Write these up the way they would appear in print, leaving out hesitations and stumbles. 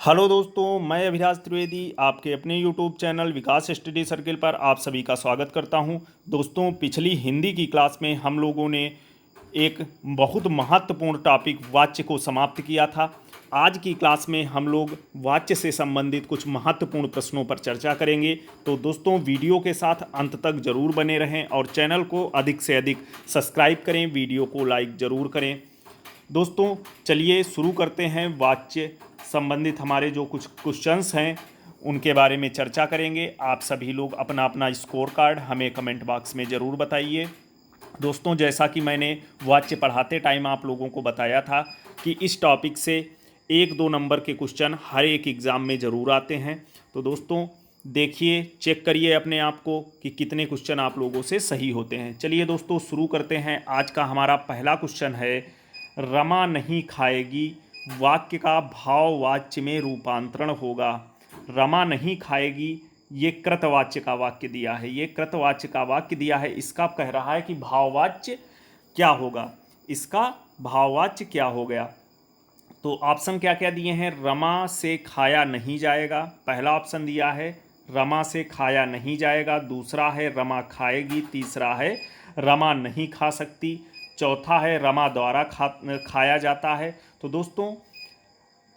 Hello दोस्तों, मैं अभिराज त्रिवेदी आपके अपने यूट्यूब चैनल विकास स्टडी सर्किल पर आप सभी का स्वागत करता हूं। दोस्तों, पिछली हिंदी की क्लास में हम लोगों ने एक बहुत महत्वपूर्ण टॉपिक वाच्य को समाप्त किया था। आज की क्लास में हम लोग वाच्य से संबंधित कुछ महत्वपूर्ण प्रश्नों पर चर्चा करेंगे। तो दोस्तों, वीडियो के साथ अंत तक ज़रूर बने रहें और चैनल को अधिक से अधिक सब्सक्राइब करें, वीडियो को लाइक ज़रूर करें। दोस्तों, चलिए शुरू करते हैं। वाच्य संबंधित हमारे जो कुछ क्वेश्चंस हैं उनके बारे में चर्चा करेंगे। आप सभी लोग अपना अपना स्कोर कार्ड हमें कमेंट बॉक्स में ज़रूर बताइए। दोस्तों, जैसा कि मैंने वाच्य पढ़ाते टाइम आप लोगों को बताया था कि इस टॉपिक से 1-2 नंबर के क्वेश्चन हर एक एग्ज़ाम में ज़रूर आते हैं। तो दोस्तों देखिए, चेक करिए अपने आप को कि कितने क्वेश्चन आप लोगों से सही होते हैं। चलिए दोस्तों शुरू करते हैं। आज का हमारा पहला क्वेश्चन है, रमा नहीं खाएगी वाक्य का भाववाच्य में रूपांतरण होगा। रमा नहीं खाएगी, ये कृतवाच्य का वाक्य दिया है, ये कृतवाच्य का वाक्य दिया है। इसका कह रहा है कि भाववाच्य क्या होगा, इसका भाववाच्य क्या हो गया। तो ऑप्शन क्या क्या दिए हैं, रमा से खाया नहीं जाएगा, पहला ऑप्शन दिया है रमा से खाया नहीं जाएगा, दूसरा है रमा खाएगी, तीसरा है रमा नहीं खा सकती, चौथा है रमा द्वारा खाया जाता है। तो दोस्तों,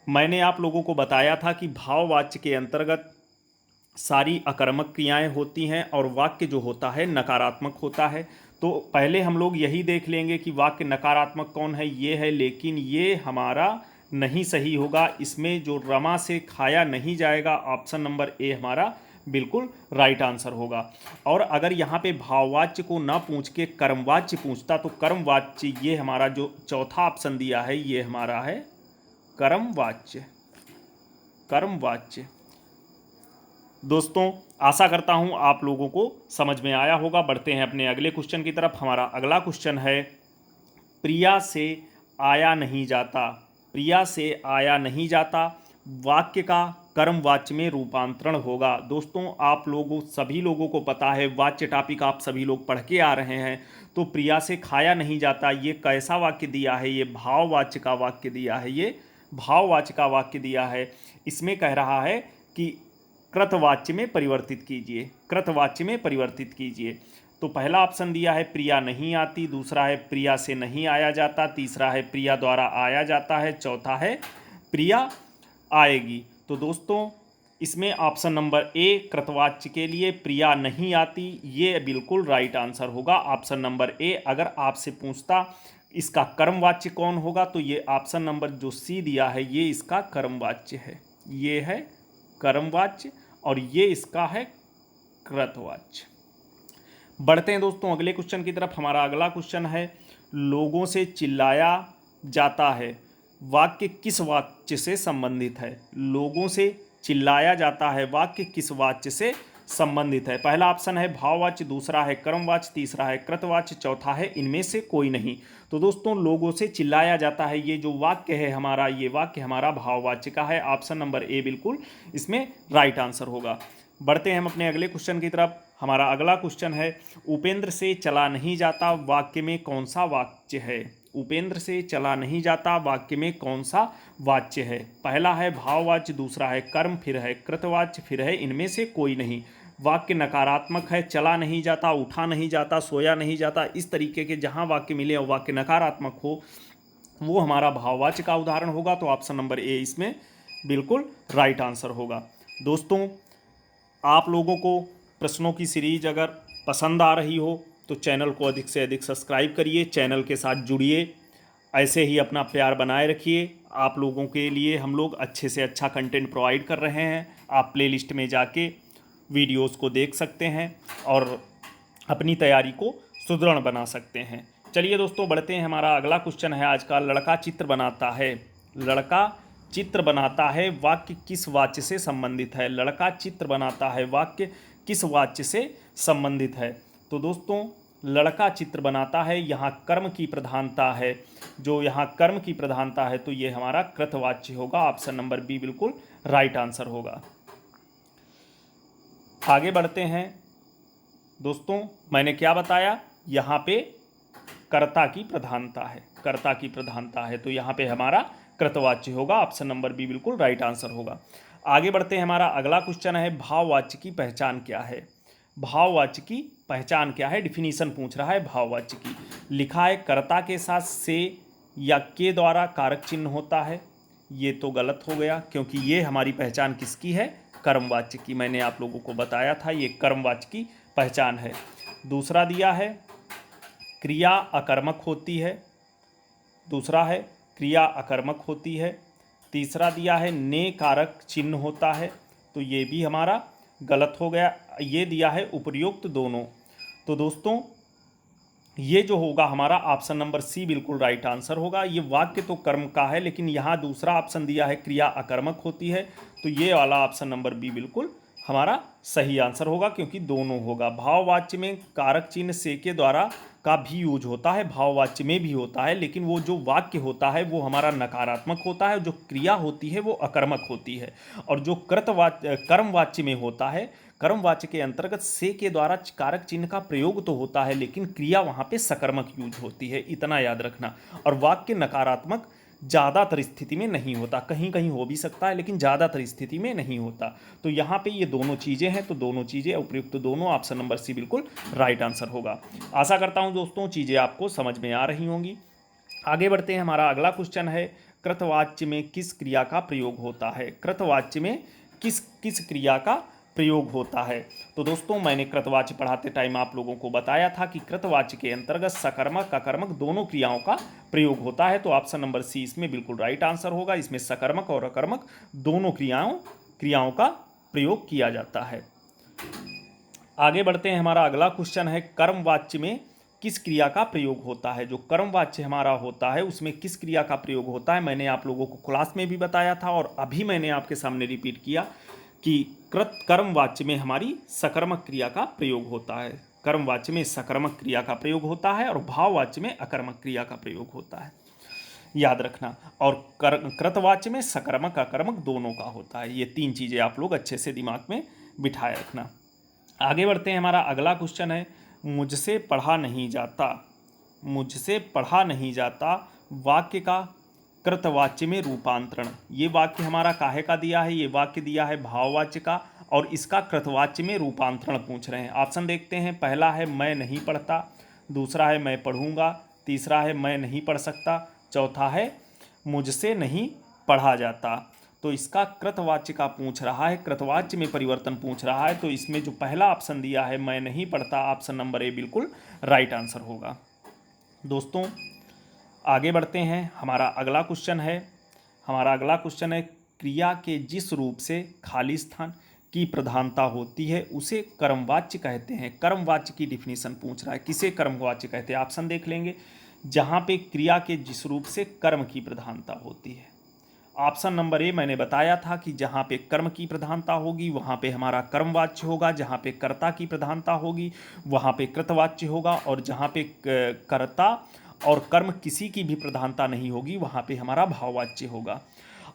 मैंने आप लोगों को बताया था कि भाववाच्य के अंतर्गत सारी अकर्मक क्रियाएं होती हैं और वाक्य जो होता है नकारात्मक होता है। तो पहले हम लोग यही देख लेंगे कि वाक्य नकारात्मक कौन है, ये है, लेकिन ये हमारा नहीं सही होगा। इसमें जो रमा से खाया नहीं जाएगा, ऑप्शन नंबर ए हमारा बिल्कुल राइट आंसर होगा। और अगर यहाँ पे भाववाच्य को ना पूछ के कर्मवाच्य पूछता तो कर्मवाच्य, ये हमारा जो चौथा ऑप्शन दिया है ये हमारा है कर्मवाच्य। कर्मवाच्य। दोस्तों, आशा करता हूं आप लोगों को समझ में आया होगा। बढ़ते हैं अपने अगले क्वेश्चन की तरफ। हमारा अगला क्वेश्चन है, प्रिया से आया नहीं जाता, प्रिया से आया नहीं जाता वाक्य का कर्मवाच्य में रूपांतरण होगा। दोस्तों, आप लोगों सभी लोगों को पता है, वाच्य टॉपिक आप सभी लोग पढ़ के आ रहे हैं। तो प्रिया से खाया नहीं जाता, ये कैसा वाक्य दिया है, ये भाववाच्य का वाक्य दिया है, ये भाववाच्य का वाक्य दिया है। इसमें कह रहा है कि कृतवाच्य में परिवर्तित कीजिए, कृतवाच्य में परिवर्तित कीजिए। तो पहला ऑप्शन दिया है प्रिया नहीं आती, दूसरा है प्रिया से नहीं आया जाता, तीसरा है प्रिया द्वारा आया जाता है, चौथा है प्रिया आएगी। तो दोस्तों, इसमें ऑप्शन नंबर ए कृतवाच्य के लिए प्रिया नहीं आती, ये बिल्कुल राइट आंसर होगा, ऑप्शन नंबर ए। अगर आपसे पूछता इसका कर्मवाच्य कौन होगा, तो ये ऑप्शन नंबर जो सी दिया है ये इसका कर्मवाच्य है, ये है कर्मवाच्य और ये इसका है कृतवाच्य। बढ़ते हैं दोस्तों अगले क्वेश्चन की तरफ। हमारा अगला क्वेश्चन है, लोगों से चिल्लाया जाता है वाक्य किस वाच्य से संबंधित है। लोगों से चिल्लाया जाता है वाक्य किस वाच्य से संबंधित है। पहला ऑप्शन है भाववाच्य, दूसरा है कर्मवाच्य, तीसरा है कृतवाच्य, चौथा है इनमें से कोई नहीं। तो दोस्तों, लोगों से चिल्लाया जाता है, ये जो वाक्य है हमारा, ये वाक्य हमारा भाववाच्य का है, ऑप्शन नंबर ए बिल्कुल इसमें राइट आंसर होगा। बढ़ते हैं हम अपने अगले क्वेश्चन की तरफ। हमारा अगला क्वेश्चन है, उपेंद्र से चला नहीं जाता वाक्य में कौन सा वाच्य है। उपेंद्र से चला नहीं जाता वाक्य में कौन सा वाच्य है। पहला है भाववाच्य, दूसरा है कर्म, फिर है कृतवाच्य, फिर है इनमें से कोई नहीं। वाक्य नकारात्मक है, चला नहीं जाता, उठा नहीं जाता, सोया नहीं जाता, इस तरीके के जहाँ वाक्य मिले और वाक्य नकारात्मक हो वो हमारा भाववाच्य का उदाहरण होगा। तो ऑप्शन नंबर ए इसमें बिल्कुल राइट आंसर होगा। दोस्तों, आप लोगों को प्रश्नों की सीरीज अगर पसंद आ रही हो तो चैनल को अधिक से अधिक सब्सक्राइब करिए, चैनल के साथ जुड़िए, ऐसे ही अपना प्यार बनाए रखिए। आप लोगों के लिए हम लोग अच्छे से अच्छा कंटेंट प्रोवाइड कर रहे हैं। आप प्लेलिस्ट में जाके वीडियोस को देख सकते हैं और अपनी तैयारी को सुदृढ़ बना सकते हैं। चलिए दोस्तों, बढ़ते हैं। हमारा अगला क्वेश्चन है आज का, लड़का चित्र बनाता है, लड़का चित्र बनाता है वाक्य किस वाच्य से संबंधित है। लड़का चित्र बनाता है वाक्य किस वाच्य से संबंधित है। तो दोस्तों, लड़का चित्र बनाता है, यहाँ कर्म की प्रधानता है, जो यहाँ कर्म की प्रधानता है तो ये हमारा कृतवाच्य होगा, ऑप्शन नंबर बी बिल्कुल राइट आंसर होगा। आगे बढ़ते हैं दोस्तों, मैंने क्या बताया, यहाँ पे कर्ता की प्रधानता है, कर्ता की प्रधानता है, तो यहाँ पे हमारा कृतवाच्य होगा। ऑप्शन नंबर बी बिल्कुल राइट आंसर होगा। आगे बढ़ते हैं, हमारा अगला क्वेश्चन है भाववाच्य की पहचान क्या है। भाववाच्य की पहचान क्या है, डिफिनीशन पूछ रहा है भाववाच्य की। लिखा है कर्ता के साथ से या के द्वारा कारक चिन्ह होता है। ये तो गलत हो गया, क्योंकि ये हमारी पहचान किसकी है, कर्मवाच्य की। मैंने आप लोगों को बताया था ये कर्मवाच्य की पहचान है। दूसरा दिया है क्रिया अकर्मक होती है। दूसरा है क्रिया अकर्मक होती है। तीसरा दिया है ने कारक चिन्ह होता है, तो ये भी हमारा गलत हो गया। ये दिया है उपर्युक्त दोनों। तो दोस्तों ये जो होगा हमारा ऑप्शन नंबर सी बिल्कुल राइट आंसर होगा। ये वाक्य तो कर्म का है, लेकिन यहाँ दूसरा ऑप्शन दिया है क्रिया अकर्मक होती है, तो ये वाला ऑप्शन नंबर बी बिल्कुल हमारा सही आंसर होगा, क्योंकि दोनों होगा। भाववाच्य में कारक चिन्ह से के द्वारा का भी यूज होता है, भाववाच्य में भी होता है, लेकिन वो जो वाक्य होता है वो हमारा नकारात्मक होता है, जो क्रिया होती है वो अकर्मक होती है। और जो कर्मवाच्य में होता है, कर्मवाच्य के अंतर्गत से के द्वारा कारक चिन्ह का प्रयोग तो होता है, लेकिन क्रिया वहाँ पे सकर्मक यूज होती है, इतना याद रखना। और वाक्य नकारात्मक ज़्यादातर स्थिति में नहीं होता, कहीं कहीं हो भी सकता है, लेकिन ज़्यादातर स्थिति में नहीं होता। तो यहाँ पे ये दोनों चीज़ें हैं, तो दोनों चीज़ें उपयुक्त दोनों, ऑप्शन नंबर सी बिल्कुल राइट आंसर होगा। आशा करता हूँ दोस्तों चीज़ें आपको समझ में आ रही होंगी। आगे बढ़ते हैं, हमारा अगला क्वेश्चन है कृतवाच्य में किस क्रिया का प्रयोग होता है। कृतवाच्य में किस किस क्रिया का प्रयोग होता है। तो दोस्तों मैंने कृतवाच्य पढ़ाते टाइम आप लोगों को बताया था कि कृतवाच्य के अंतर्गत सकर्मक अकर्मक दोनों क्रियाओं का प्रयोग होता है, तो ऑप्शन नंबर सी इसमें बिल्कुल राइट आंसर होगा। इसमें सकर्मक और अकर्मक दोनों क्रियाओं का प्रयोग किया जाता है। आगे बढ़ते हैं, हमारा अगला क्वेश्चन है कर्मवाच्य में किस क्रिया का प्रयोग होता है। जो कर्मवाच्य हमारा होता है उसमें किस क्रिया का प्रयोग होता है, मैंने आप लोगों को क्लास में भी बताया था और अभी मैंने आपके सामने रिपीट किया कि कर्मवाच्य में हमारी सकर्मक क्रिया का प्रयोग होता है। कर्मवाच्य में सकर्मक क्रिया का प्रयोग होता है और भाववाच्य में अकर्मक क्रिया का प्रयोग होता है, याद रखना। और कृतवाच्य में सकर्मक अकर्मक दोनों का होता है। ये तीन चीज़ें आप लोग अच्छे से दिमाग में बिठाए रखना। आगे बढ़ते हैं, हमारा अगला क्वेश्चन है मुझसे पढ़ा नहीं जाता। मुझसे पढ़ा नहीं जाता वाक्य का कृतवाच्य में रूपांतरण। ये वाक्य हमारा काहे का दिया है, ये वाक्य दिया है भाववाच्य का, और इसका कृतवाच्य में रूपांतरण पूछ रहे हैं। ऑप्शन देखते हैं, पहला है मैं नहीं पढ़ता, दूसरा है मैं पढ़ूंगा, तीसरा है मैं नहीं पढ़ सकता, चौथा है मुझसे नहीं पढ़ा जाता। तो इसका कृतवाच्य का पूछ रहा है, कृतवाच्य में परिवर्तन पूछ रहा है, तो इसमें जो पहला ऑप्शन दिया है मैं नहीं पढ़ता, ऑप्शन नंबर ए बिल्कुल राइट आंसर होगा। दोस्तों आगे बढ़ते हैं, हमारा अगला क्वेश्चन है क्रिया के जिस रूप से खाली स्थान की प्रधानता होती है उसे कर्मवाच्य कहते हैं। कर्मवाच्य की डिफिनीशन पूछ रहा है, किसे कर्मवाच्य कहते हैं। ऑप्शन देख लेंगे, जहाँ पे क्रिया के जिस रूप से कर्म की प्रधानता होती है। ऑप्शन नंबर ए मैंने बताया था कि जहाँ पे कर्म की प्रधानता होगी वहाँ पे हमारा कर्मवाच्य होगा, जहाँ पे कर्ता की प्रधानता होगी वहाँ पे कृतवाच्य होगा, और जहाँ पे कर्ता और कर्म किसी की भी प्रधानता नहीं होगी वहाँ पे हमारा भाववाच्य होगा।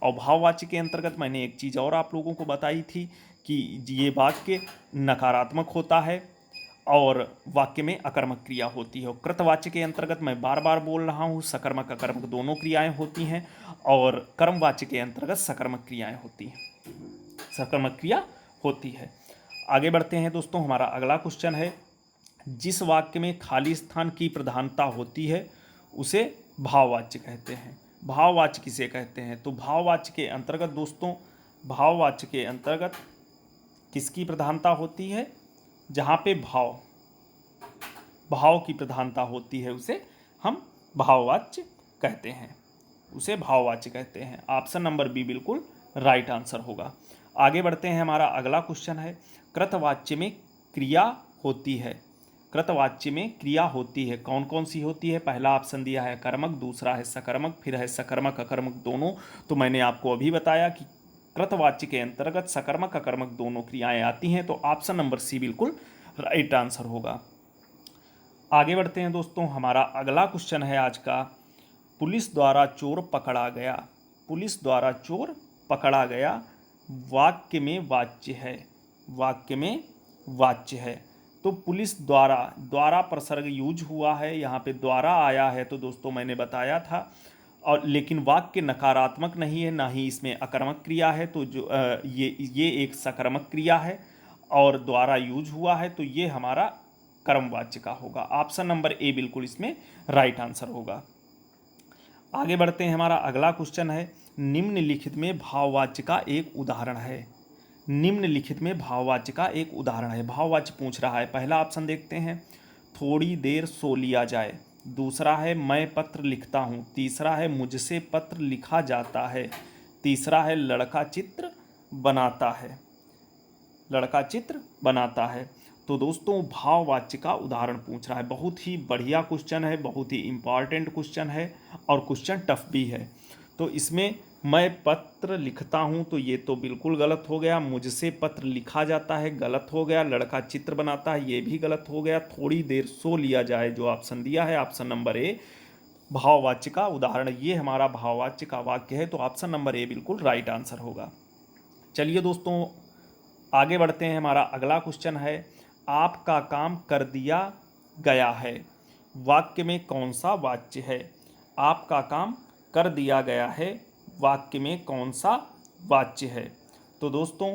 और भाववाच्य के अंतर्गत मैंने एक चीज़ और आप लोगों को बताई थी कि ये वाक्य नकारात्मक होता है और वाक्य में अकर्मक क्रिया होती है। और कृतवाच्य के अंतर्गत मैं बार बार बोल रहा हूँ सकर्मक अकर्मक दोनों क्रियाएं होती हैं, और कर्मवाच्य के अंतर्गत सकर्मक क्रियाएं होती हैं, सकर्मक क्रिया होती है। आगे बढ़ते हैं दोस्तों, हमारा अगला क्वेश्चन है जिस वाक्य में खाली स्थान की प्रधानता होती है उसे भाववाच्य कहते हैं। भाववाच्य किसे कहते हैं, तो भाववाच्य के अंतर्गत दोस्तों, भाववाच्य के अंतर्गत किसकी प्रधानता होती है, जहाँ पे भाव की प्रधानता होती है उसे हम भाववाच्य कहते हैं, उसे भाववाच्य कहते हैं। ऑप्शन नंबर बी बिल्कुल राइट आंसर होगा। आगे बढ़ते हैं, हमारा अगला क्वेश्चन है कृतवाच्य में क्रिया होती है। कृतवाच्य में क्रिया होती है, कौन कौन सी होती है। पहला ऑप्शन दिया है कर्मक, दूसरा है सकर्मक, फिर है सकर्मक अकर्मक दोनों। तो मैंने आपको अभी बताया कि कृतवाच्य के अंतर्गत सकर्मक अकर्मक दोनों क्रियाएं आती हैं, तो ऑप्शन नंबर सी बिल्कुल राइट आंसर होगा। आगे बढ़ते हैं दोस्तों, हमारा अगला क्वेश्चन है आज का पुलिस द्वारा चोर पकड़ा गया। पुलिस द्वारा चोर पकड़ा गया वाक्य में वाच्य है, वाक्य में वाच्य है। तो पुलिस द्वारा प्रसर्ग यूज हुआ है, यहाँ पे द्वारा आया है, तो दोस्तों मैंने बताया था और लेकिन वाक्य नकारात्मक नहीं है, ना ही इसमें अकर्मक क्रिया है, तो जो ये एक सकर्मक क्रिया है और द्वारा यूज हुआ है, तो ये हमारा कर्मवाच्य का होगा। ऑप्शन नंबर ए बिल्कुल इसमें राइट आंसर होगा। आगे बढ़ते हैं, हमारा अगला क्वेश्चन है, निम्नलिखित में भाववाच्य का एक उदाहरण है। निम्नलिखित में भाववाच्य का एक उदाहरण है, भाववाच्य पूछ रहा है। पहला ऑप्शन देखते हैं, थोड़ी देर सो लिया जाए। दूसरा है मैं पत्र लिखता हूँ। तीसरा है मुझसे पत्र लिखा जाता है। तीसरा है लड़का चित्र बनाता है। लड़का चित्र बनाता है। तो दोस्तों भाववाच्य का उदाहरण पूछ रहा है। बहुत ही बढ़िया क्वेश्चन है, बहुत ही इम्पॉर्टेंट क्वेश्चन है और क्वेश्चन टफ भी है। तो इसमें मैं पत्र लिखता हूँ तो ये तो बिल्कुल गलत हो गया। मुझसे पत्र लिखा जाता है गलत हो गया। लड़का चित्र बनाता है ये भी गलत हो गया। थोड़ी देर सो लिया जाए जो ऑप्शन दिया है ऑप्शन नंबर ए भाववाच्य का उदाहरण, ये हमारा भाववाच्य का वाक्य है। तो ऑप्शन नंबर ए बिल्कुल राइट आंसर होगा। चलिए दोस्तों आगे बढ़ते हैं। हमारा अगला क्वेश्चन है, आपका काम कर दिया गया है। वाक्य में कौन सा वाच्य है? आपका काम कर दिया गया है, वाक्य में कौन सा वाच्य है? तो दोस्तों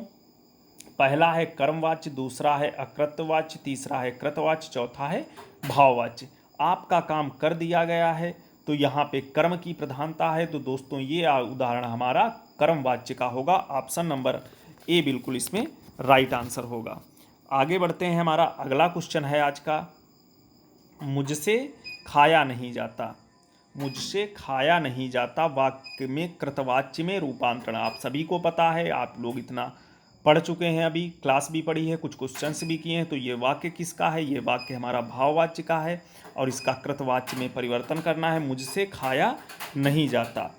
पहला है कर्मवाच्य, दूसरा है अकृतवाच्य, तीसरा है कृतवाच्य, चौथा है भाववाच्य। आपका काम कर दिया गया है तो यहाँ पे कर्म की प्रधानता है, तो दोस्तों ये उदाहरण हमारा कर्मवाच्य का होगा। ऑप्शन नंबर ए बिल्कुल इसमें राइट आंसर होगा। आगे बढ़ते हैं। हमारा अगला क्वेश्चन है आज का, मुझसे खाया नहीं जाता। मुझसे खाया नहीं जाता वाक्य में कृतवाच्य में रूपांतरण। आप सभी को पता है, आप लोग इतना पढ़ चुके हैं, अभी क्लास भी पढ़ी है, कुछ क्वेश्चंस भी किए हैं। तो ये वाक्य किसका है? ये वाक्य हमारा भाववाच्य का है और इसका कृतवाच्य में परिवर्तन करना है। मुझसे खाया नहीं जाता,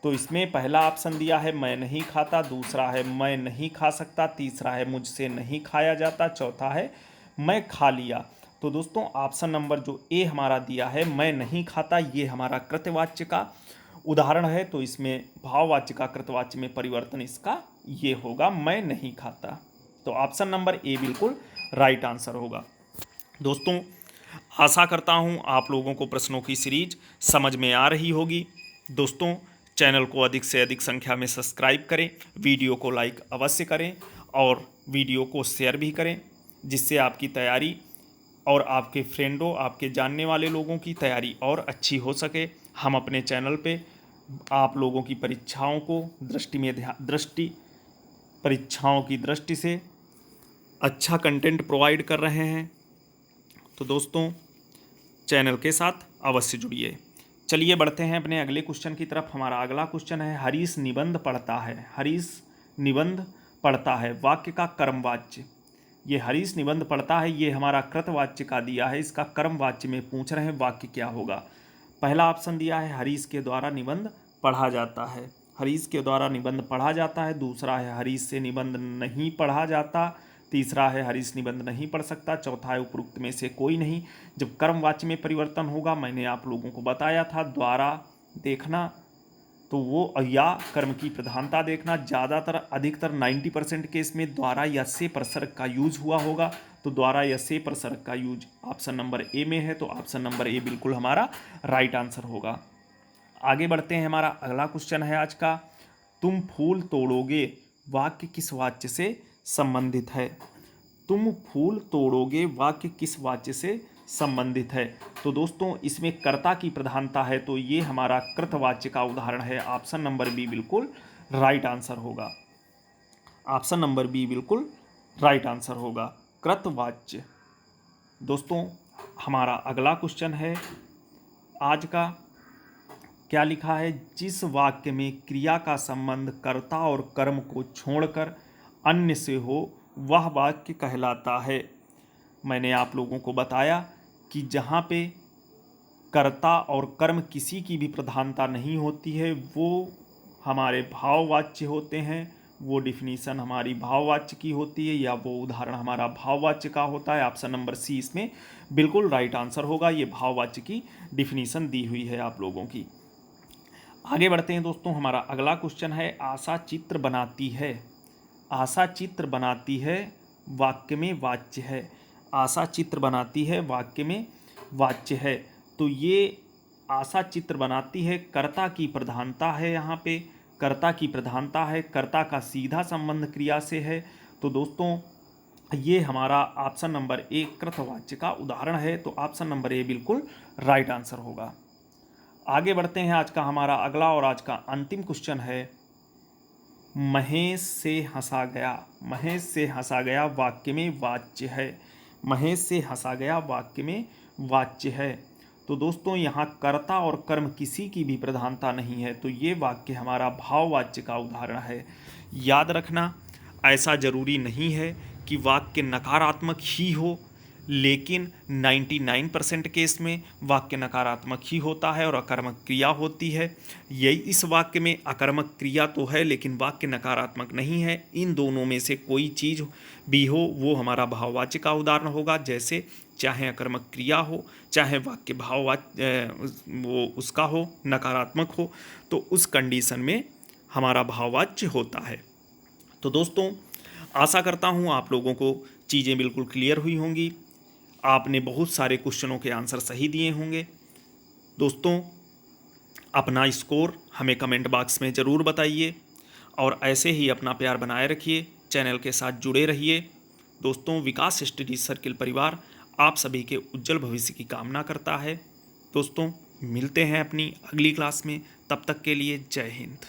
तो इसमें पहला ऑप्शन दिया है मैं नहीं खाता, दूसरा है मैं नहीं खा सकता, तीसरा है मुझसे नहीं खाया जाता, चौथा है मैं खा लिया। तो दोस्तों ऑप्शन नंबर जो ए हमारा दिया है मैं नहीं खाता, ये हमारा कृतवाच्य का उदाहरण है। तो इसमें भाववाच्य का कृतवाच्य में परिवर्तन इसका ये होगा, मैं नहीं खाता। तो ऑप्शन नंबर ए बिल्कुल राइट आंसर होगा। दोस्तों आशा करता हूँ आप लोगों को प्रश्नों की सीरीज समझ में आ रही होगी। दोस्तों चैनल को अधिक से अधिक संख्या में सब्सक्राइब करें, वीडियो को लाइक अवश्य करें और वीडियो को शेयर भी करें, जिससे आपकी तैयारी और आपके फ्रेंडों, आपके जानने वाले लोगों की तैयारी और अच्छी हो सके। हम अपने चैनल पे आप लोगों की परीक्षाओं को परीक्षाओं की दृष्टि से अच्छा कंटेंट प्रोवाइड कर रहे हैं। तो दोस्तों चैनल के साथ अवश्य जुड़िए। चलिए बढ़ते हैं अपने अगले क्वेश्चन की तरफ। हमारा अगला क्वेश्चन है, हरीश निबंध पढ़ता है। हरीश निबंध पढ़ता है वाक्य का कर्मवाच्य। ये हरीश निबंध पढ़ता है ये हमारा कृतवाच्य का दिया है, इसका कर्मवाच्य में पूछ रहे हैं वाक्य क्या होगा। पहला ऑप्शन दिया है हरीश के द्वारा निबंध पढ़ा जाता है। हरीश के द्वारा निबंध पढ़ा जाता है। दूसरा है हरीश से निबंध नहीं पढ़ा जाता। तीसरा है हरीश निबंध नहीं पढ़ सकता। चौथा है उपरोक्त में से कोई नहीं। जब कर्मवाच्य में परिवर्तन होगा, मैंने आप लोगों को बताया था, द्वारा देखना तो वो या कर्म की प्रधानता देखना। ज़्यादातर अधिकतर 90% केस में द्वारा या से प्रसर्ग का यूज हुआ होगा, तो द्वारा या से प्रसर्ग का यूज ऑप्शन नंबर ए में है। तो ऑप्शन नंबर ए बिल्कुल हमारा राइट आंसर होगा। आगे बढ़ते हैं। हमारा अगला क्वेश्चन है आज का, तुम फूल तोड़ोगे वाक्य किस वाच्य से संबंधित है? तुम फूल तोड़ोगे वाक्य किस वाच्य से संबंधित है? तो दोस्तों इसमें कर्ता की प्रधानता है, तो ये हमारा कृतवाच्य का उदाहरण है। ऑप्शन नंबर बी बिल्कुल राइट आंसर होगा। ऑप्शन नंबर बी बिल्कुल राइट आंसर होगा, कृतवाच्य। दोस्तों हमारा अगला क्वेश्चन है आज का, क्या लिखा है, जिस वाक्य में क्रिया का संबंध कर्ता और कर्म को छोड़कर अन्य से हो वह वाक्य कहलाता है। मैंने आप लोगों को बताया कि जहाँ पे कर्ता और कर्म किसी की भी प्रधानता नहीं होती है वो हमारे भाववाच्य होते हैं। वो डिफिनीशन हमारी भाववाच्य की होती है या वो उदाहरण हमारा भाववाच्य का होता है। ऑप्शन नंबर सी इसमें बिल्कुल राइट आंसर होगा। ये भाववाच्य की डिफिनीशन दी हुई है आप लोगों की। आगे बढ़ते हैं दोस्तों। हमारा अगला क्वेश्चन है, आशा चित्र बनाती है। आशा चित्र बनाती है वाक्य में वाच्य है। आशा चित्र बनाती है वाक्य में वाच्य है। तो ये आशा चित्र बनाती है, कर्ता की प्रधानता है, यहाँ पे कर्ता की प्रधानता है, कर्ता का सीधा संबंध क्रिया से है। तो दोस्तों ये हमारा ऑप्शन नंबर ए कृतवाच्य का उदाहरण है। तो ऑप्शन नंबर ए बिल्कुल राइट आंसर होगा। आगे बढ़ते हैं। आज का हमारा अगला और आज का अंतिम क्वेश्चन है, महेश से हंसा गया। महेश से हंसा गया वाक्य में वाच्य है। महेश से हंसा गया वाक्य में वाच्य है। तो दोस्तों यहाँ कर्ता और कर्म किसी की भी प्रधानता नहीं है, तो ये वाक्य हमारा भाववाच्य का उदाहरण है। याद रखना, ऐसा जरूरी नहीं है कि वाक्य नकारात्मक ही हो, लेकिन 99% केस में वाक्य नकारात्मक ही होता है और अकर्मक क्रिया होती है। यही इस वाक्य में अकर्मक क्रिया तो है लेकिन वाक्य नकारात्मक नहीं है। इन दोनों में से कोई चीज़ भी हो वो हमारा भाववाच्य का उदाहरण होगा। जैसे चाहे अकर्मक क्रिया हो, चाहे वाक्य भाववाच्य वो उसका हो नकारात्मक हो, तो उस कंडीशन में हमारा भाववाच्य होता है। तो दोस्तों आशा करता हूँ आप लोगों को चीज़ें बिल्कुल क्लियर हुई होंगी। आपने बहुत सारे क्वेश्चनों के आंसर सही दिए होंगे। दोस्तों अपना स्कोर हमें कमेंट बॉक्स में ज़रूर बताइए और ऐसे ही अपना प्यार बनाए रखिए, चैनल के साथ जुड़े रहिए। दोस्तों विकास स्टडी सर्किल परिवार आप सभी के उज्जवल भविष्य की कामना करता है। दोस्तों मिलते हैं अपनी अगली क्लास में, तब तक के लिए जय हिंद।